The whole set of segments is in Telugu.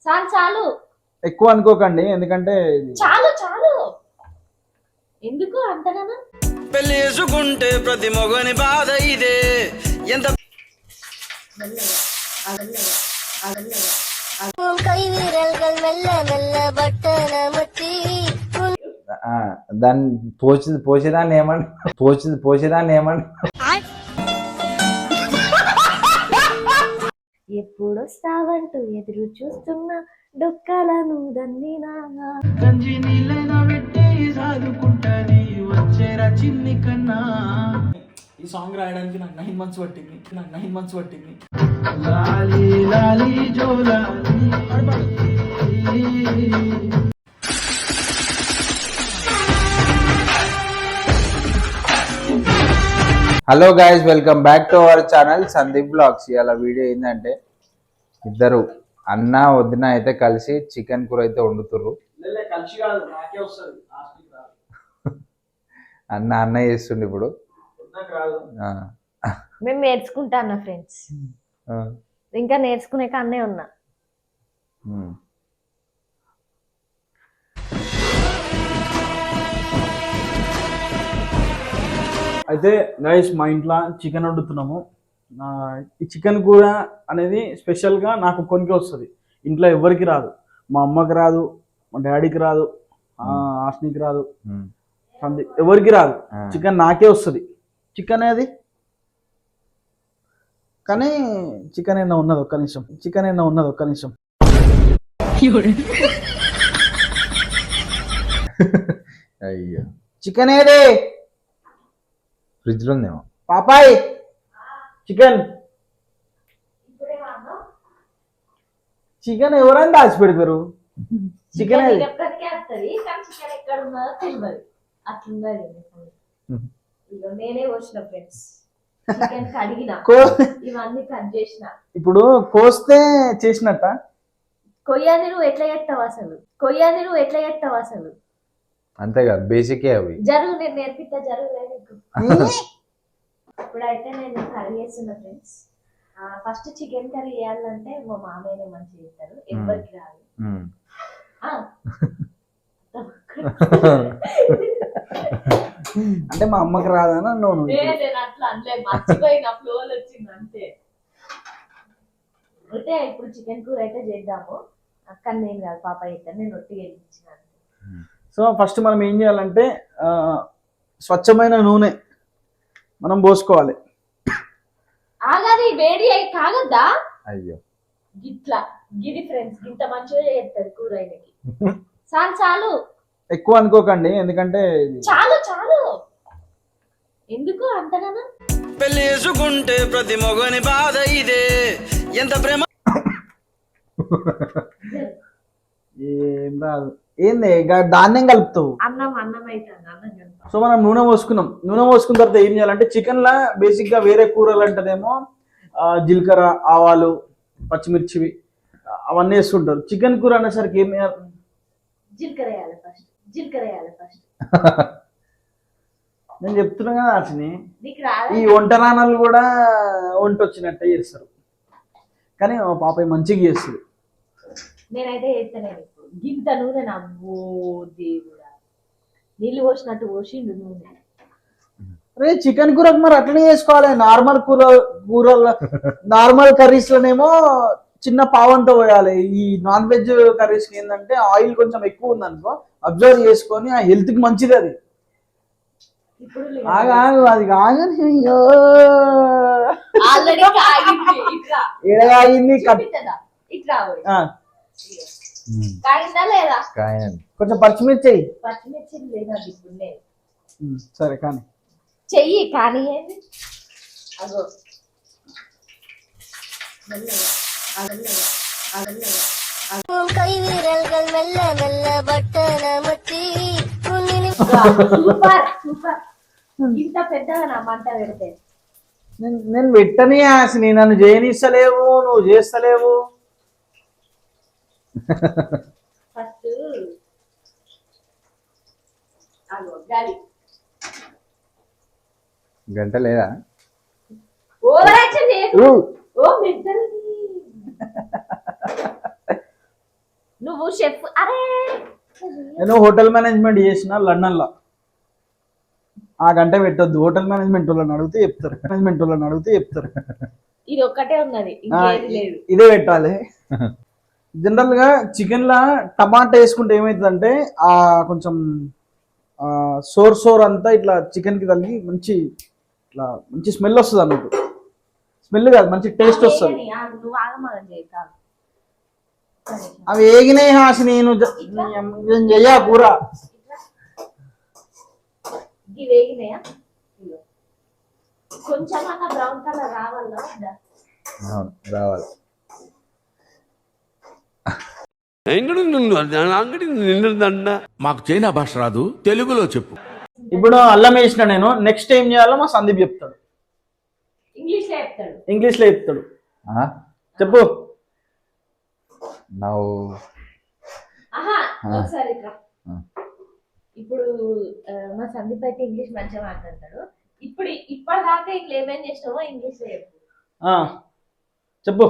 చాలు చాలు, ఎక్కువ అనుకోకండి ఎందుకంటే చాలు చాలు. ఎందుకు అంతగానో? పెళ్లి చేసుకుంటే ప్రతి మొగని బాధ ఇదే. ఎంత దాన్ని పోసేదాన్ని ఏమంట ఎప్పుడు వస్తావంటూ ఎదురు చూస్తున్నా డొక్కలను దన్నినా. గంజి నీళ్ళైనా పెట్టి సాదుకుంటది వచ్చేరా చిన్ని కన్నా. ఈ సాంగ్ రాయడానికి నాకు 9 months పట్టింది. లాలి లాలి జోలాలి. Hello guys, welcome back to our channel Sandeep blogs. ఇవాళ వీడియో ఏంటంటే ఇద్దరు అన్న వదిన అయితే కలిసి చికెన్ కూర అయితే వండుతుర్రు. అన్న చేస్తుండే ఇప్పుడు. మేము నేర్చుకుంటా అన్న ఫ్రెండ్స్, ఇంకా నేర్చుకునే అన్నే ఉన్నా. అయితే గైస్ మా ఇంట్లో చికెన్ వండుతున్నాము. ఈ చికెన్ కూర అనేది స్పెషల్గా నాకు కొనికి వస్తుంది. ఇంట్లో ఎవరికి రాదు, మా అమ్మకి రాదు, మా డాడీకి రాదు, ఆస్నికి రాదు, ఎవరికి రాదు. చికెన్ నాకే వస్తుంది. చికెన్ అది కానీ చికెన్ అయినా ఉన్నది ఒక్క నిమిషం. అయ్యో, చికెన్ ఏది? ఫ్రిడ్జ్ లో ఉందేమో. పాపాయ్ చికెన్ ఎవరైనా దాచి పెడతారు. చికెన్ నేనే వచ్చిన ఫ్రెండ్స్, ఇవన్నీ కట్ చేసిన. ఇప్పుడు కోస్తే చేసినట్ట. కొయ్యాది నువ్వు ఎట్లా చేస్తావు అసలు? అంతే కదా, బేసికే అవి. జరుగు, నేను నేర్పిస్తా, జరుగులేదు. ఇప్పుడైతే నేను కర్రీ చేస్తున్నా ఫ్రెండ్స్. ఫస్ట్ చికెన్ కర్రీ చేయాలంటే మా మామయ్యనే మంచిగా చేస్తారు, ఎవరికి రాదు. అంటే మా అమ్మకి రాదని నేను అట్లా అనలే, మర్చిపోయిన ఫ్లోల్ వచ్చింది అంతే. అయితే ఇప్పుడు చికెన్ కూర అయితే చేద్దాము. అక్కడ నేను కాదు, పాప చేస్తాను, నేను రొట్టి వేయించిన. సో ఫస్ట్ మనం ఏం చేయాలంటే స్వచ్ఛమైన నూనె మనం పోసుకోవాలి. ఆగాది, వేడి అయి కాగద్దా? అయ్యో, గిట్లా గిరి ఫ్రెండ్స్, ఇంత మంచిగా చేస్తారు కూర. ఆయనకి చాలు చాలు, ఎక్కువ అనుకోకండి ఎందుకంటే చాలు చాలు. ఎందుకు అంతగానో? పెళ్లి చేసుకుంటే ప్రతి మొగని బాధ ఇదే. ఎంత ప్రేమ. ఏం రాదు. ఏంది ధాన్యం కలుపుతావు? అన్నం అయితే. సో మనం నూనె పోసుకున్న తర్వాత ఏం చేయాలంటే చికెన్ లా బేసిక్ గా వేరే కూరలు అంటేనేమో జీలకర్ర, ఆవాలు, పచ్చిమిర్చివి అవన్నీ వేస్తుంటారు. చికెన్ కూర అనేసరికి ఏం చేయాలి? జీలకర్ర వేయాలి ఫస్ట్. నేను చెప్తున్నా కదా అసలు, నీకు రాదు. ఈ వంట నాన్నలు కూడా వంట వచ్చినట్టే చేస్తారు, కానీ మా పాప మంచిగా చేస్తుంది. నేనైతే చేస్తాను. గింత నూనె నవ్వో దేవుడా, నీళ్ళు పోసినట్టు పోసిండు నూనె. అరే చికెన్ కూరకు మరి అట్లనే చేసుకోవాలి. నార్మల్ కర్రీస్ లోనేమో చిన్న పావంతో పోయాలి. ఈ నాన్ వెజ్ కర్రీస్ ఏంటంటే ఆయిల్ కొంచెం ఎక్కువ ఉంది అనుకో, అబ్జర్వ్ చేసుకొని ఆ హెల్త్ కి మంచిది. అది అది కాగని ఎడగాగింది. కొంచెం పచ్చిమిర్చి లేదా? సరే కానీ చెయ్యి కానీ. అగో సూపర్ సూపర్. ఇంత పెద్దగా నా మంట పెడితే నేను పెట్టని ఆశని, నన్ను చేయనిస్తలేవు, నువ్వు చేస్తలేవు. ఫస్ట్ గంట లేదా? నువ్వు షెఫ్. అరే నేను హోటల్ మేనేజ్మెంట్ చేసిన లండన్లో. ఆ గంట పెట్టొద్దు, హోటల్ మేనేజ్మెంట్ వాళ్ళని అడిగితే చెప్తారు. ఇది ఒక్కటే ఉన్నది, ఇంకేది లేదు. ఇదే పెట్టాలి. జనరల్ గా చికెన్ లా టమాటా వేసుకుంటే ఏమైతుందంటే ఆ కొంచెం సోర్ అంతా ఇట్లా చికెన్ కి తగిలి మంచి స్మెల్ వస్తుంది అన్నట్టు. స్మెల్ కాదు, మంచి టేస్ట్ వస్తుంది. నువ్వు ఆగమని చేయి కాదు. అవి ఏగినాయి హాసి, నేను చెయ్యా కూర. ఇవి వేగినాయా? కొంచెం అన్న బ్రౌన్ కలర్ రావాలా? రావాలి. మాకు చైనా భాష రాదు, తెలుగులో చెప్పు. ఇప్పుడు అల్లం వేసిన నేను, నెక్స్ట్ ఏం చేయాలో మా సందీప్ చెప్తాడు. ఇంగ్లీష్ లో చెప్తాడు. చెప్పు. ఒకసారి ఇప్పుడు మా సందీప్ అయితే ఇంగ్లీష్ మంచిగా మాట్లాడతాడు. ఇప్పటిదాకా ఇట్లా ఏమేం చేసినావో ఇంగ్లీష్ లో చెప్పు. చెప్పు.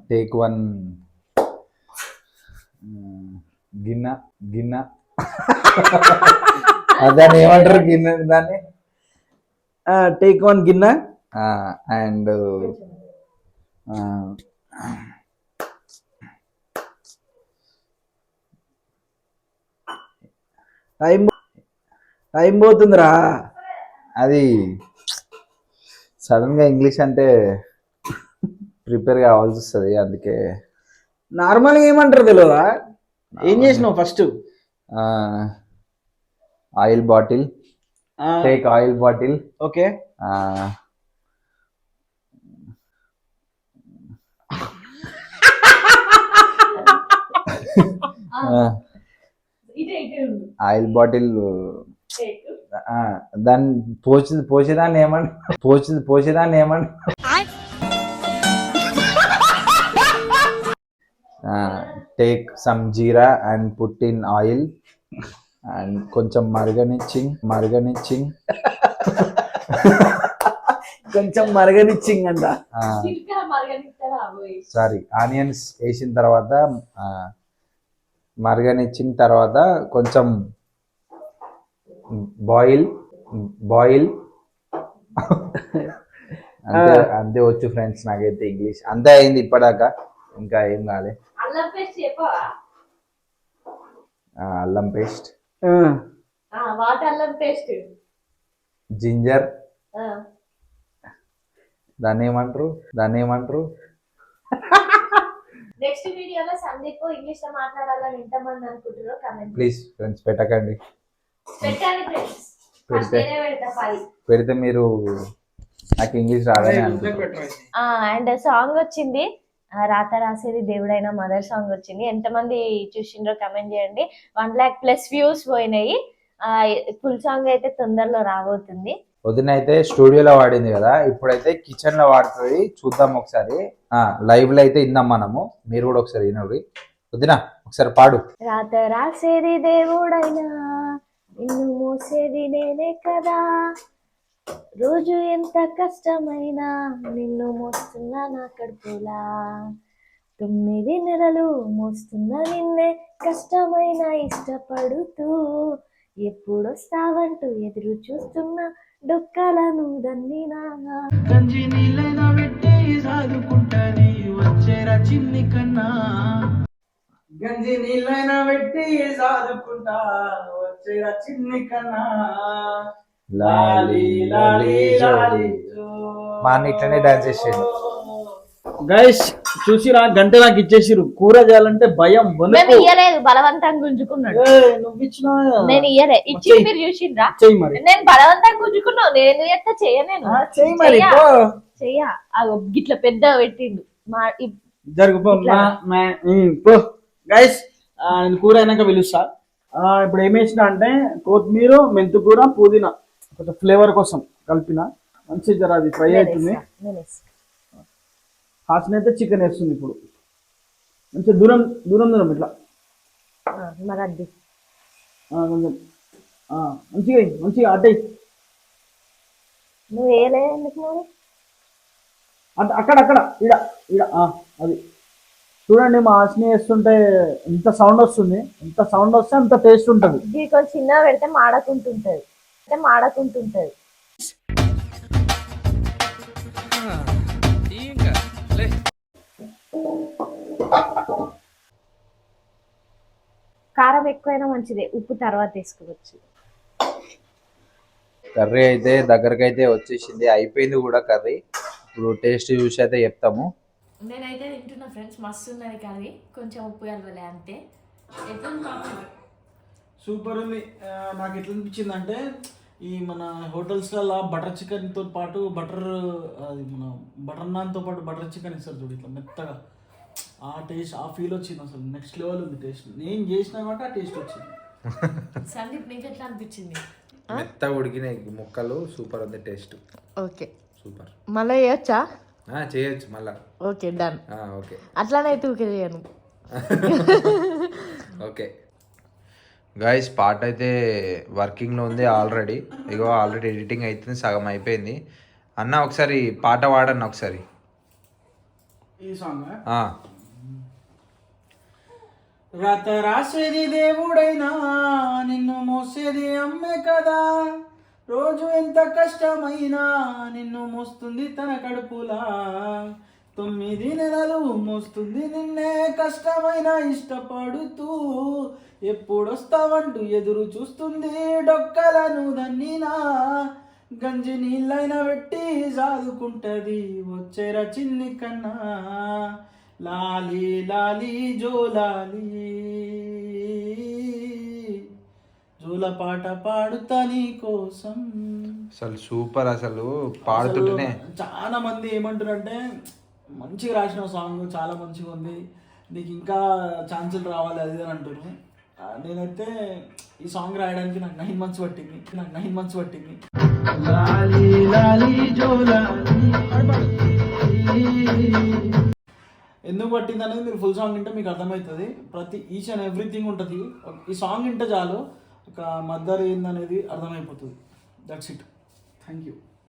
టేక్ 1 గిన్నె దాన్ని ఏమంటారు? గిన్నె దాన్ని టేక్ 1 గిన్నె అండ్ టైం పోతుందిరా. అది సడన్ గా ఇంగ్లీష్ అంటే ప్రిపేర్ కావాల్సి వస్తుంది, అందుకే నార్మల్గా ఏమంటారు తెలియదా? ఏం చేసినావు first? Oil bottle, take oil bottle. Okay. Oil bottle దాన్ని పోసేదాన్ని ఏమంటారు? Take some jeera and put in oil and కొంచెం మరగనిచ్చింగ్ అంట. సారీ, ఆనియన్స్ వేసిన తర్వాత మరగనిచ్చిన తర్వాత కొంచెం బాయిల్ అంతే వచ్చు ఫ్రెండ్స్. నాకైతే ఇంగ్లీష్ అంతే అయింది ఇప్పటిదాకా, ఇంకా ఏం కాలే. అల్లం పేస్ట్, జింజర్, దాన్ని ఏమంటారు? నెక్స్ట్ వీడియోలో సందీప్ ఇంగ్లీష్ లో మాట్లాడాలని ఎంతమంది అనుకుంటారో కమెంట్ ప్లీజ్ ఫ్రెండ్స్ పెట్టకండి. పెట్టండి ఫ్రెండ్స్. పెడితే మీరు నాకు ఇంగ్లీష్ రాదని అండ్ సాంగ్ వచ్చింది, రాత రాసేది దేవుడైన మదర్ సాంగ్ వచ్చింది. ఎంతమంది చూసిండ్రో కమెంట్ చేయండి. 1 lakh+ వ్యూస్ పోయినాయి. ఫుల్ సాంగ్ అయితే తొందరలో రాబోతుంది. వదిన అయితే స్టూడియోలో వాడింది కదా, ఇప్పుడైతే కిచెన్ లో వాడుతుంది. చూద్దాం ఒకసారి. లైవ్ లో అయితే విందాం మనము, మీరు కూడా ఒకసారి వినండి. వదిన ఒకసారి పాడు. రాత రాసేది దేవుడైనా నిన్ను మోసేది నేనే కదా, రోజు ఎంత కష్టమైనా నిన్ను మోస్తున్నా నా కడుపులా, 9 నెలలు మోస్తున్నా నిన్నే కష్టమైన ఇష్టపడుతూ, ఎప్పుడొస్తావంటూ ఎదురు చూస్తున్నా డొక్కలను దన్నినా. గంజి నీళ్ళైనా పెట్టి సాదుకుంటది వచ్చేరా చిన్ని కన్నా, గంజి నీళ్ళైనా పెట్టి సాదుకుంటా వచ్చేరా చిన్ని కన్నా. లాలి లాలి లాలి. మా అన్న ఇట్లనే డాన్స్ చేసేది. గైస్ చూసిరా, గంట నాకు ఇచ్చేసిరు. కూర చేయాలంటే భయం. మేము ఇయ్యలేదు, బలవంతంగా గుంజుకున్నాడు. నువ్వు ఇచ్చినా నేను ఇయ్యలే, ఇచ్చి మీరు చూసిండ్రా? నేను బలవంతంగా గుంజుకున్నావు. నేను ఎట్లా చెయ్యనేను? చెయ్య గిట్ల పెద్ద పెట్టిండు జరుగుపో. గైస్ నేను కూర అయినాక పిలుస్తా. ఇప్పుడు ఏం వేసిన అంటే కొత్తిమీర, మెంతుకూర, పుదీనా కొంచెం ఫ్లేవర్ కోసం కలిపిన. మంచి జర అది ఫ్రై అవుతుంది. హాసన అయితే చికెన్ వేస్తుంది. ఇప్పుడు మంచి దూరం ఇట్లా కొంచెం మంచిగా అటే. నువ్వు వేయలే ఎందుకు? అక్కడ ఈడ అది చూడండి మా ఆశని వేస్తుంటే ఎంత సౌండ్ వస్తుంది, ఎంత సౌండ్ వస్తే అంత టేస్ట్ ఉంటుంది. ఇది కొంచెం చిన్నగా పెడితే మాడకుంటుంటది, మాడకుంటుంటది. కారం ఎక్కువైనా మంచిదే, ఉప్పు తర్వాత వేసుకోవచ్చు. కర్రీ అయితే దగ్గరకు అయితే వచ్చేసింది, అయిపోయింది కూడా కర్రీ. ఇప్పుడు టేస్ట్ చూసి అయితే చెప్తాము. నేనైతే తింటున్నా ఫ్రెండ్స్, మస్తు ఉన్నది కర్రీ, కొంచెం ఉప్పు కలవలే అంతే. సూపర్ ఉంది. నాకు ఎట్లా అనిపించింది అంటే ఈ మన హోటల్స్లలో బటర్ చికెన్తో పాటు అది మన బటర్ నాన్తో పాటు బటర్ చికెన్ ఇస్తారు చూడు, ఇట్లా మెత్తగా. ఆ టేస్ట్, ఆ ఫీల్ వచ్చింది, అసలు నెక్స్ట్ లెవెల్ ఉంది టేస్ట్. నేను చేసిన కాబట్టి ఆ టేస్ట్ వచ్చింది. సందీప్ నీకు ఎట్లా అనిపించింది? మెత్తగా ఉడికిన ముక్కలు సూపర్ ఉంది టేస్ట్. Okay, super. మళ్ళీ చేయొచ్చా? చేయొచ్చు మళ్ళా. Okay done. ఓకే, అట్లానైతే ఊకే చేయను. ఓకే గాయస్, పార్ట్ అయితే వర్కింగ్లో ఉంది ఆల్రెడీ. ఇగో ఆల్రెడీ ఎడిటింగ్ అవుతుంది, సగం అయిపోయింది. అన్న ఒకసారి పాట వాడన్న ఒకసారి. ఈ సాంగ్ రాత రాసేది దేవుడైనా నిన్ను మోసేది అమ్మే కదా, రోజు ఎంత కష్టమైనా నిన్ను మోస్తుంది తన కడుపులా, 9 నెలలు మోస్తుంది నిన్నే కష్టమైన ఇష్టపడుతూ, ఎప్పుడొస్తావంటూ ఎదురు చూస్తుంది డొక్కలను దన్నినా, గంజి నీళ్ళైనా పెట్టి సాదుకుంటది వచ్చేరా చిన్ని కన్నా, లాలి లాలి జోలాలి జోల పాట పాడుతా నీ కోసం. అసలు సూపర్, అసలు పాడుతుంటేనే. చాలా మంది ఏమంటారంటే మంచిగా రాసిన సాంగ్, చాలా మంచిగా ఉంది, నీకు ఇంకా ఛాన్సులు రావాలి అది అని అంటారు. నేనైతే ఈ సాంగ్ రాయడానికి నాకు 9 months పట్టింది. లాలి లాలి జోలాలి ఎందుకు పట్టింది అనేది మీరు ఫుల్ సాంగ్ వింటే మీకు అర్థమవుతుంది. ప్రతి ఈచ్ అండ్ ఎవ్రీథింగ్ ఉంటుంది. ఈ సాంగ్ వింటే చాలు ఒక మదర్ ఏందనేది అర్థమైపోతుంది. That's it. Thank you.